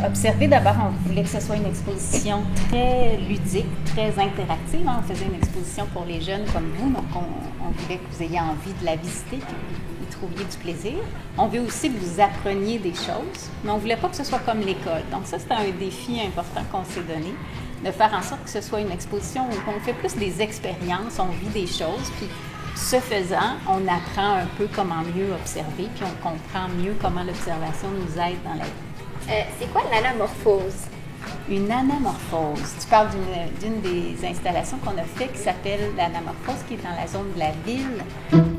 Observer, d'abord, on voulait que ce soit une exposition très ludique, très interactive. On faisait une exposition pour les jeunes comme vous, donc on voulait que vous ayez envie de la visiter, que vous y trouviez du plaisir. On veut aussi que vous appreniez des choses, mais on ne voulait pas que ce soit comme l'école. Donc ça, c'était un défi important qu'on s'est donné, de faire en sorte que ce soit une exposition où on fait plus des expériences, on vit des choses, puis ce faisant, on apprend un peu comment mieux observer, puis on comprend mieux comment l'observation nous aide dans la vie. C'est quoi l'anamorphose? Une anamorphose. Tu parles d'une des installations qu'on a fait qui s'appelle l'anamorphose, qui est dans la zone de la ville.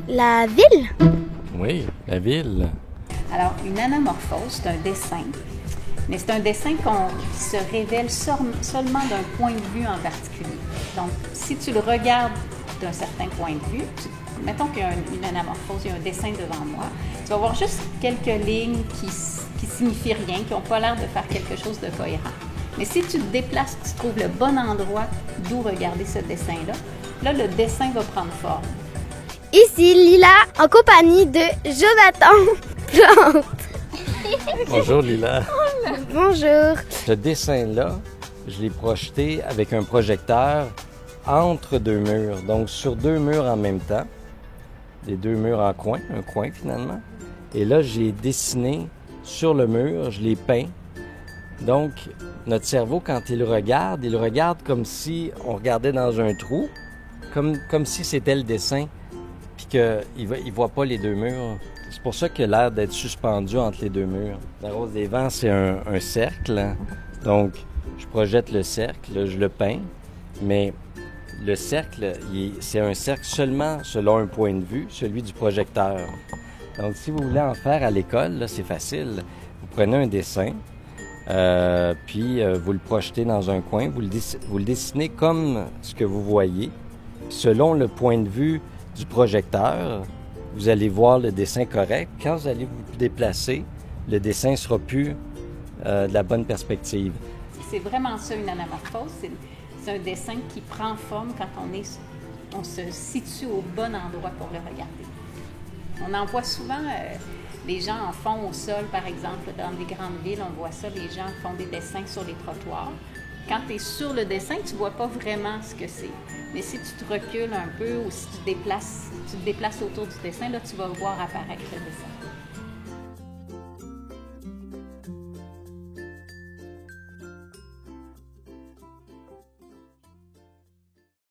La ville? Oui, la ville. Alors, une anamorphose, c'est un dessin, mais c'est un dessin qui se révèle seulement d'un point de vue en particulier. Donc, si tu le regardes d'un certain point de vue, mettons qu'il y a une anamorphose, il y a un dessin devant moi, tu vas voir juste quelques lignes qui signifient rien, qui n'ont pas l'air de faire quelque chose de cohérent. Mais si tu te déplaces, tu trouves le bon endroit d'où regarder ce dessin-là, là, le dessin va prendre forme. Ici, Lila, en compagnie de Jonathan Plante. Bonjour, Lila. Bonjour. Ce dessin-là, je l'ai projeté avec un projecteur entre deux murs, donc sur deux murs en même temps. Les deux murs en coin, un coin finalement. Et là, j'ai dessiné sur le mur, je l'ai peint. Donc, notre cerveau, quand il regarde comme si on regardait dans un trou, comme si c'était le dessin, puis qu'il ne voit pas les deux murs. C'est pour ça qu'il a l'air d'être suspendu entre les deux murs. La rose des vents, c'est un cercle. Donc, je projette le cercle, je le peins, mais le cercle, c'est un cercle seulement selon un point de vue, celui du projecteur. Donc, si vous voulez en faire à l'école, là, c'est facile. Vous prenez un dessin, puis vous le projetez dans un coin, vous le dessinez comme ce que vous voyez. Selon le point de vue du projecteur, vous allez voir le dessin correct. Quand vous allez vous déplacer, le dessin ne sera plus de la bonne perspective. C'est vraiment ça, une anamorphose. C'est un dessin qui prend forme quand on se situe au bon endroit pour le regarder. On en voit souvent, les gens en font au sol, par exemple, dans des grandes villes, on voit ça, les gens font des dessins sur les trottoirs. Quand tu es sur le dessin, tu ne vois pas vraiment ce que c'est. Mais si tu te recules un peu ou si tu te déplaces autour du dessin, là, tu vas voir apparaître le dessin.